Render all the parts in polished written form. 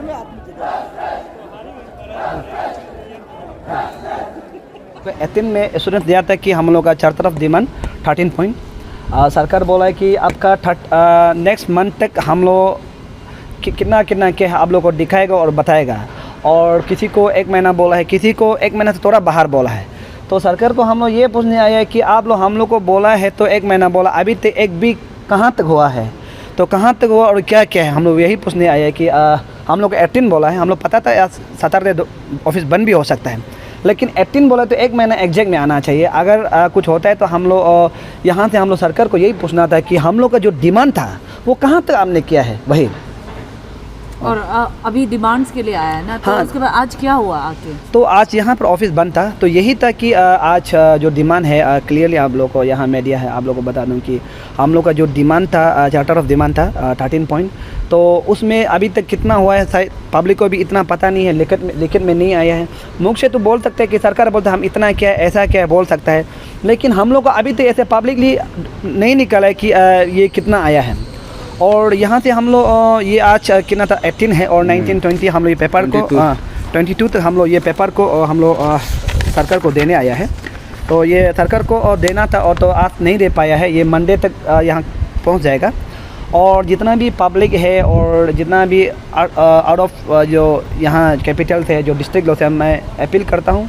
तो 18 में स्टूडेंट्स दिया था कि हम लोग का चार तरफ डिमांड 13 पॉइंट। सरकार बोला है कि आपका नेक्स्ट मंथ तक हम लोग कितना कितना के आप लोग को दिखाएगा और बताएगा। और किसी को 1 महीना बोला है, किसी को 1 महीना से थोड़ा बाहर बोला है। तो सरकार को हम लोग ये पूछने आया है कि आप लोग हम लोग को बोला है तो 1 महीना बोला, अभी तक एक भी कहाँ तक हुआ है, तो कहाँ तक हुआ और क्या क्या है, हम लोग यही पूछने आए हैं कि हम लोग 18 बोला है। हम लोग पता था 17 ऑफिस बंद भी हो सकता है, लेकिन 18 बोला तो 1 महीना एग्जैक्ट में आना चाहिए। अगर कुछ होता है तो हम लोग यहाँ से हम लोग सरकार को यही पूछना था कि हम लोग का जो डिमांड था वो कहाँ तक आपने किया है वही। और अभी डिमांड्स के लिए आया है ना, तो हाँ। उसके बाद आज क्या हुआ आके? तो आज यहाँ पर ऑफिस बंद था, तो यही था कि आज जो डिमांड है क्लियरली आप लोग को यहाँ मीडिया है आप लोग को बता दूँ कि हम लोग का जो डिमांड था चार्टर ऑफ डिमांड था 13 पॉइंट। तो उसमें अभी तक कितना हुआ है शायद पब्लिक को भी इतना पता नहीं है, लिखित में नहीं आया है। मुख से तो बोल सकते हैं कि सरकार बोलते हम इतना क्या है ऐसा क्या है बोल सकता है, लेकिन हम लोग को अभी तक ऐसे पब्लिकली नहीं निकला है कि ये कितना आया है। और यहाँ से हम लोग ये आज कितना था 18 है और 19 20 हम लोग ये पेपर को 22 तक हम लोग ये पेपर को हम लोग सरकार को देने आया है। तो ये सरकार को देना था और तो आज नहीं दे पाया है, ये मंडे तक यहाँ पहुँच जाएगा। और जितना भी पब्लिक है और जितना भी आउट ऑफ जो यहाँ कैपिटल से जो डिस्ट्रिक्ट से मैं अपील करता हूँ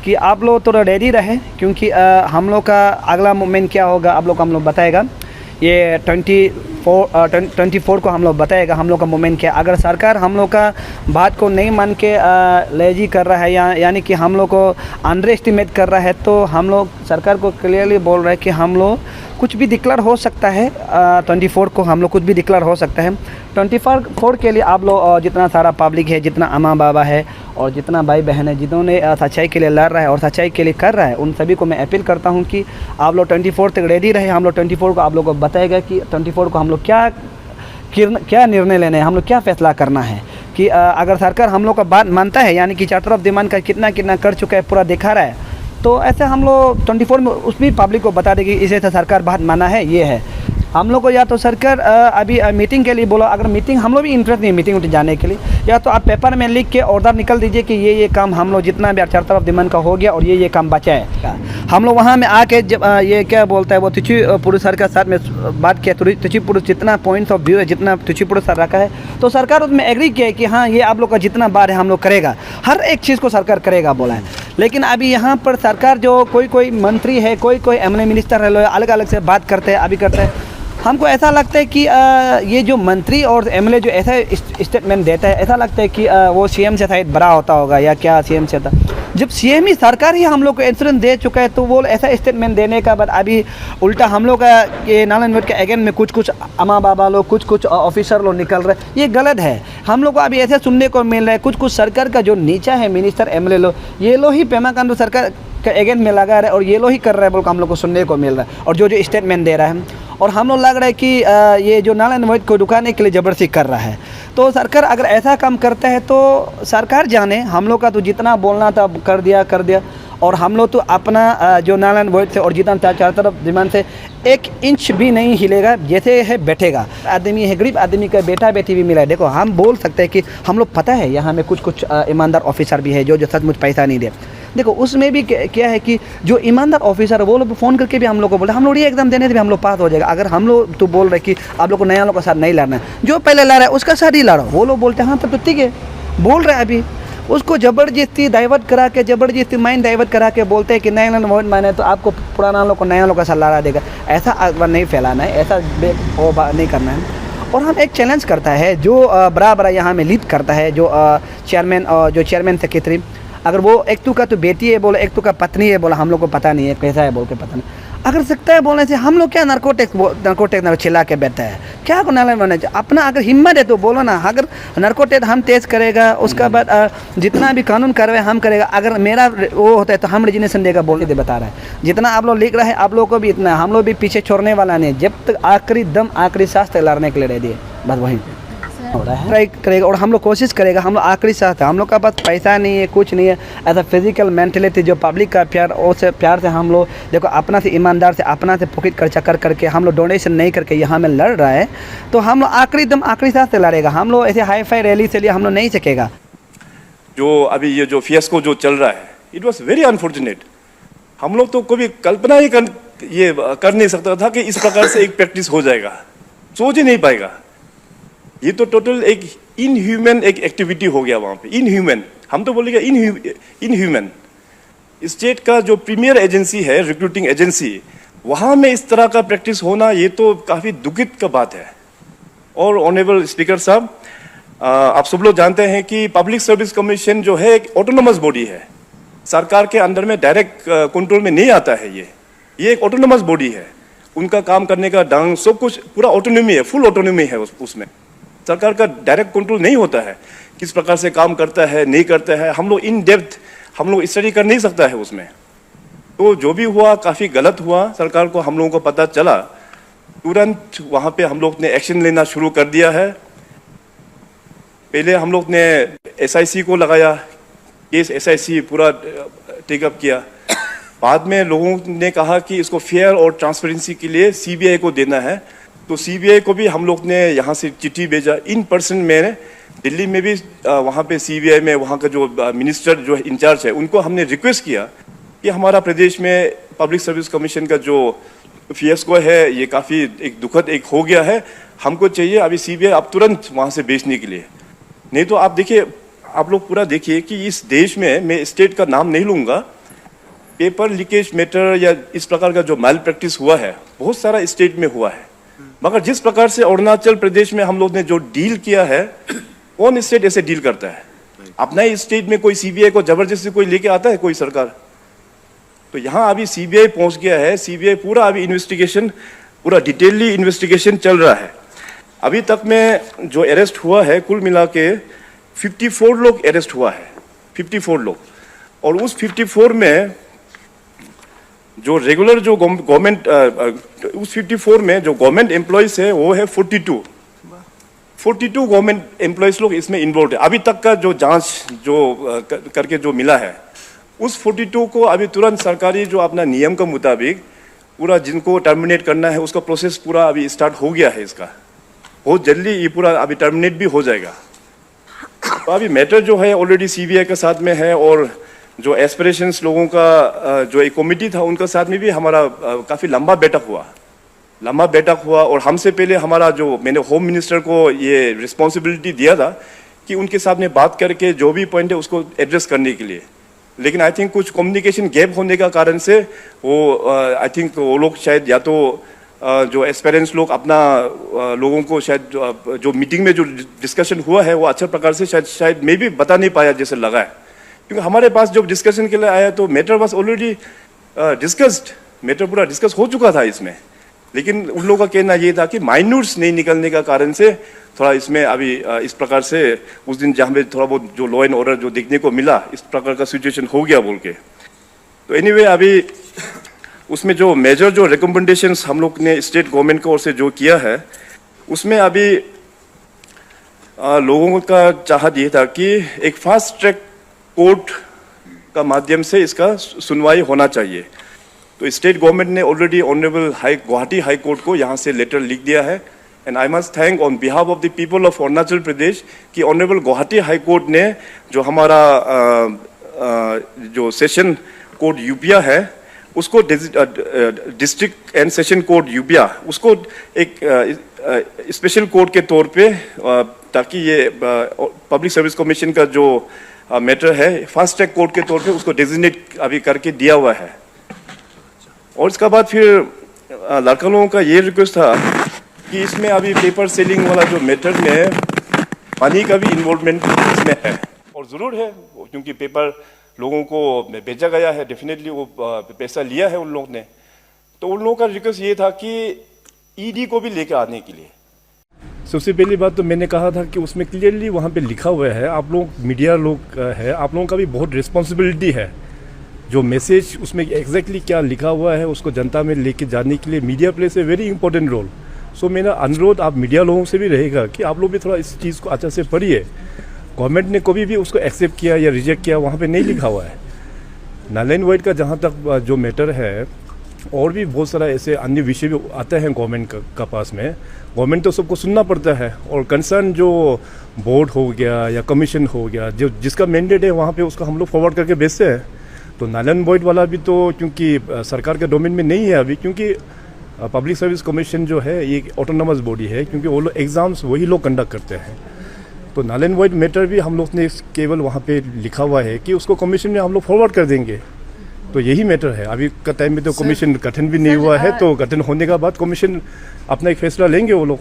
कि आप लोग थोड़ा रेडी रहे, क्योंकि हम लोग का अगला मूवमेंट क्या होगा आप लोग को हम लोग बताएगा। ये 24 को हम लोग बताएगा हम लोग का मूवमेंट क्या। अगर सरकार हम लोग का बात को नहीं मान के लेजी कर रहा है यानी कि हम लोग को अंडर एस्टिमेट कर रहा है, तो हम लोग सरकार को क्लियरली बोल रहे हैं कि हम लोग कुछ भी डिक्लेयर हो सकता है। 24 को हम लोग कुछ भी डिक्लेयर हो सकता है। 24 के लिए आप लोग जितना सारा पब्लिक है, जितना अम्मा बाबा है और जितना भाई बहन है जिन्होंने सच्चाई के लिए लड़ रहा है और सच्चाई के लिए कर रहा है, उन सभी को मैं अपील करता हूं कि आप लोग 24 तक रेडी रहे। हम लोग 24 को आप लोग को बताएगा कि 24 को हम लोग क्या निर्णय लेने हैं, हम लोग क्या फैसला करना है। कि अगर सरकार हम लोग का बात मानता है यानी कि चार्टर ऑफ डिमांड का कितना कितना कर चुका है पूरा दिखा रहा है, तो ऐसे हम लोग 24 में उस भी पब्लिक को बता देगी इसे तो सरकार बात माना है ये है। हम लोग को या तो सरकार अभी मीटिंग के लिए बोला, अगर मीटिंग हम लोग भी इंटरेस्ट नहीं है मीटिंग जाने के लिए, या तो आप पेपर में लिख के ऑर्डर निकल दीजिए कि ये काम हम लोग जितना भी चार तरफ डिमांड का हो गया और ये काम बचा है। हम लोग वहाँ में आके जब ये क्या बोलता है वो तुची पुरुष सर के साथ में बात किया, तुची पुरुष जितना पॉइंट्स ऑफ व्यू है जितना तुची पुरुष सर रखा है, तो सरकार उसमें एग्री किया है कि हाँ ये आप लोग का जितना बार है हम लोग करेगा, हर एक चीज़ को सरकार करेगा बोला है। लेकिन अभी यहाँ पर सरकार जो कोई मंत्री है, कोई एमएलए मिनिस्टर है, अलग अलग से बात करते हैं अभी करते हैं। हमको ऐसा लगता है कि ये जो मंत्री और एमएलए जो ऐसा स्टेटमेंट देता है, ऐसा लगता है कि वो सीएम से शायद बड़ा होता होगा या क्या सीएम से था। जब सीएम ही सरकार ही हम लोग को इंश्योरेंस दे चुका है, तो वो ऐसा स्टेटमेंट देने का बाद अभी उल्टा हम लोग का ये नारायण के अगेंस्ट में कुछ अम्मा बाबा लोग कुछ ऑफिसर लोग निकल रहे, ये गलत है। हम लोग को अभी ऐसे सुनने को मिल रहा है कुछ सरकार का जो नीचा है मिनिस्टर एमएलए लोग, ये लोग ही पेमा खांडू सरकार के अगेंस्ट में लगा रहे और ये लोग ही कर रहे हैं बोल को हम लोग को सुनने को मिल रहा है। और जो स्टेटमेंट दे रहा है और हम लोग लग रहा है कि ये जो नारायण वैद को रुकाने के लिए ज़बरदस्ती कर रहा है। तो सरकार अगर ऐसा काम करता है तो सरकार जाने, हम लोग का तो जितना बोलना था कर दिया। और हम लोग तो अपना जो नारायण वैद से और जितना चार तरफ डिमांड से 1 इंच भी नहीं हिलेगा, जैसे है बैठेगा। आदमी है, गरीब आदमी का बेटा बेटी भी मिला है। देखो हम बोल सकते हैं कि हम लोग पता है यहाँ में कुछ ईमानदार ऑफिसर भी है जो सचमुच पैसा नहीं दे। देखो उसमें भी क्या है कि जो ईमानदार ऑफिसर है वो लोग फ़ोन करके भी हम लोग को बोलते हैं हम लोग ये एग्जाम देने से भी हम लोग पास हो जाएगा। अगर हम लोग तो बोल रहे कि आप लोग को नया लोग का साथ नहीं लड़ना है, जो पहले लड़ रहा है उसका साथ ही लड़ो, वो लोग बोलते हैं हाँ तो ठीक है बोल रहे हैं। अभी उसको ज़बरदस्ती डाइवर्ट करा के, ज़बरदस्ती माइंड डाइवर्ट करा के बोलते हैं कि नया वोट माने तो आपको पुराना लोग को नया लोग का साथ लड़ा देगा। ऐसा अखबार नहीं फैलाना है, ऐसा नहीं करना है। और हम एक चैलेंज करता है जो बड़ा यहाँ में लीड करता है, जो चेयरमैन सेक्रेटरी, अगर वो एक तो का तो बेटी है बोला, एक तो का पत्नी है बोला, हम लोग को पता नहीं है कैसा है बोल के पता नहीं। अगर सकता है बोलने से हम लोग क्या नार्कोटिक्स चिल्ला के बैठा है, क्या को नारायण बनना चाहिए। अपना अगर हिम्मत है तो बोलो ना, अगर नार्कोटिक्स हम तेज़ करेगा उसका बाद जितना भी कानून कार्रवाई हम करेगा। अगर मेरा वो होता है तो हम रेजिग्नेशन देगा बोल के बता रहा है। जितना आप लोग लिख रहे हैं आप लोग को भी इतना, हम लोग भी पीछे छोड़ने वाला नहीं, जब तक आखिरी दम आखिरी सांस तक लड़ने के लिए रेडी है, बस वहीं। हो रहा है, ट्राई करेगा और हम लोग कोशिश करेगा। हम लोग आखिरी साथ है, हम लोग का पास पैसा नहीं है, कुछ नहीं है। ऐसा फिजिकल मेंटलिटी जो पब्लिक का प्यार और से प्यार से हम लोग देखो अपना से ईमानदार से अपना से पॉकेट खर्चा कर करके हम लोग डोनेशन नहीं करके यहाँ में लड़ रहा है। तो हम लोग एकदम आखिरी साथ से लड़ेगा। हम लोग ऐसे हाई फाई रैली से लिए हम लोग नहीं सकेगा। जो अभी ये जो फियास्को जो चल रहा है, इट वॉज वेरी अनफॉर्चुनेट। हम लोग तो कभी कल्पना ही कर नहीं सकता था कि इस प्रकार से एक प्रैक्टिस हो जाएगा, सोच ही नहीं पाएगा। ये तो टोटल एक इनह्यूमन एक एक्टिविटी हो गया वहाँ पे, इनह्यूमन। हम तो बोलेंगे इनह्यूमन। स्टेट का जो प्रीमियर एजेंसी है, रिक्रूटिंग एजेंसी, वहाँ में इस तरह का प्रैक्टिस होना, ये तो काफ़ी दुखित का बात है। और ऑनरेबल स्पीकर साहब, आप सब लोग जानते हैं कि पब्लिक सर्विस कमीशन जो है एक ऑटोनोमस बॉडी है, सरकार के अंदर में डायरेक्ट कंट्रोल में नहीं आता है। ये एक ऑटोनोमस बॉडी है, उनका काम करने का ढंग सब कुछ पूरा ऑटोनॉमी है, फुल ऑटोनॉमी है उसमें। सरकार का डायरेक्ट कंट्रोल नहीं होता है, किस प्रकार से काम करता है नहीं करता है, हम लोग इन डेप्थ हम लोग स्टडी कर नहीं सकता है उसमें। तो जो भी हुआ काफ़ी गलत हुआ। सरकार को हम लोगों को पता चला, तुरंत वहाँ पे हम लोग ने एक्शन लेना शुरू कर दिया है। पहले हम लोग ने SIC को लगाया, केस SIC पूरा टेकअप किया। बाद में लोगों ने कहा कि इसको फेयर और ट्रांसपेरेंसी के लिए CBI को देना है, तो CBI को भी हम लोग ने यहाँ से चिट्ठी भेजा। इन पर्सन में दिल्ली में भी वहाँ पे CBI में वहाँ का जो मिनिस्टर जो इंचार्ज है, उनको हमने रिक्वेस्ट किया कि हमारा प्रदेश में पब्लिक सर्विस कमीशन का जो फियास्को है, ये काफ़ी एक दुखद एक हो गया है। हमको चाहिए अभी CBI अब तुरंत वहाँ से भेजने के लिए। नहीं तो आप देखिए, आप लोग पूरा देखिए कि इस देश में, मैं स्टेट का नाम नहीं लूँगा, पेपर लीकेज मैटर या इस प्रकार का जो मैल प्रैक्टिस हुआ है, बहुत सारा स्टेट में हुआ है। मगर जिस प्रकार से अरुणाचल प्रदेश में हम लोग ने जो डील किया है, कौन स्टेट ऐसे डील करता है? अपना ही स्टेट में कोई CBI को जबरदस्ती कोई लेके आता है कोई सरकार? तो यहाँ अभी CBI पहुँच गया है। CBI पूरा अभी इन्वेस्टिगेशन, पूरा डिटेलली इन्वेस्टिगेशन चल रहा है। अभी तक में जो अरेस्ट हुआ है, कुल मिला के 54 लोग अरेस्ट हुआ है, 54 लोग। और उस 54 में जो रेगुलर जो गवर्नमेंट, उस 54 में जो गवर्नमेंट एम्प्लॉयज है वो है 42 गवर्नमेंट एम्प्लॉयज लोग इसमें इन्वॉल्व है। अभी तक का जो जांच जो करके जो मिला है, उस 42 को अभी तुरंत सरकारी जो अपना नियम के मुताबिक पूरा जिनको टर्मिनेट करना है उसका प्रोसेस पूरा अभी स्टार्ट हो गया है। इसका बहुत जल्दी ये पूरा अभी टर्मिनेट भी हो जाएगा। तो अभी मैटर जो है ऑलरेडी CBI के साथ में है, और जो एस्पिरेशंस लोगों का जो एक कमेटी था उनके साथ में भी हमारा काफ़ी लंबा बैठक हुआ। और हमसे पहले हमारा जो, मैंने होम मिनिस्टर को ये रिस्पॉन्सिबिलिटी दिया था कि उनके साथ में बात करके जो भी पॉइंट है उसको एड्रेस करने के लिए। लेकिन आई थिंक कुछ कम्युनिकेशन गैप होने का कारण से वो आई थिंक वो लोग शायद या तो जो एस्पिरेंट्स लोग अपना लोगों को शायद जो मीटिंग में जो डिस्कशन हुआ है वो अच्छे प्रकार से शायद मैं भी बता नहीं पाया जैसे लगा है। क्योंकि हमारे पास जब डिस्कशन के लिए आया तो matter was already discussed, matter पूरा डिस्कस हो चुका था इसमें। लेकिन उन लोगों का कहना ये था कि माइन्यूट्स नहीं निकलने का कारण से थोड़ा इसमें अभी इस प्रकार से उस दिन जहाँ पे थोड़ा बहुत जो लॉ एंड ऑर्डर जो देखने को मिला, इस प्रकार का सिचुएशन हो गया बोल के। तो एनीवे अभी उसमें जो मेजर जो रिकमेंडेशंस हम लोग ने स्टेट गवर्नमेंट की ओर से जो किया है, उसमें अभी लोगों का चाहत ये था कि एक फास्ट ट्रैक कोर्ट का माध्यम से इसका सुनवाई होना चाहिए। तो स्टेट गवर्नमेंट ने already honourable Guwahati high court को यहाँ से लेटर लिख दिया है। And I must thank on behalf of the people of Arunachal Pradesh कि ऑनरेबल गुवाहाटी हाई कोर्ट ने जो हमारा जो सेशन कोर्ट यूपिया है उसको डिस्ट्रिक्ट एंड सेशन कोर्ट यूपिया उसको एक स्पेशल कोर्ट के तौर पे ताकि ये पब्लिक सर्विस कमीशन का जो मैटर है फास्ट ट्रैक कोर्ट के तौर पे उसको डेजिग्नेट अभी करके दिया हुआ है। और इसका बाद फिर लड़का लोगों का ये रिक्वेस्ट था कि इसमें अभी पेपर सेलिंग वाला जो मेथड में पानी का भी इन्वॉल्वमेंट इसमें है, और ज़रूर है क्योंकि पेपर लोगों को भेजा गया है, डेफिनेटली वो पैसा लिया है उन लोगों ने। तो उन लोगों का रिक्वेस्ट ये था कि ईडी को भी लेकर आने के लिए। सबसे पहली बात तो मैंने कहा था कि उसमें क्लियरली वहाँ पे लिखा हुआ है, आप लोग मीडिया लोग है, आप लोगों का भी बहुत रिस्पॉन्सिबिलिटी है। जो मैसेज उसमें एग्जैक्टली क्या लिखा हुआ है उसको जनता में लेके जाने के लिए media plays a very important role. So मेरा अनुरोध आप मीडिया लोगों से भी रहेगा कि आप लोग भी थोड़ा इस चीज़ को अच्छे से पढ़िए। गवर्नमेंट ने कभी भी उसको एक्सेप्ट किया या रिजेक्ट किया वहाँ पे नहीं लिखा हुआ है। नागालैंड वाइड का जहाँ तक जो मैटर है, और भी बहुत सारा ऐसे अन्य विषय भी आते हैं गवर्नमेंट का पास में। गवर्नमेंट तो सबको सुनना पड़ता है, और कंसर्न जो बोर्ड हो गया या कमीशन हो गया, जो जिसका मैंडेट है वहाँ पे उसको हम लोग फॉरवर्ड करके भेजते हैं। तो नागालैंड वाइड वाला भी तो क्योंकि सरकार के डोमेन में नहीं है अभी, क्योंकि पब्लिक सर्विस कमीशन जो है ये एक ऑटोनोमस बॉडी है, क्योंकि वो लोग एग्ज़ाम्स वही लोग कंडक्ट करते हैं। तो नागालैंड वाइड मैटर भी हम लोग ने केवल वहाँ पे लिखा हुआ है कि उसको कमीशन में हम लोग फॉरवर्ड कर देंगे। तो यही मैटर है। अभी का टाइम में तो कमीशन गठन भी नहीं हुआ है, तो गठन होने के बाद कमीशन अपना एक फैसला लेंगे वो लोग।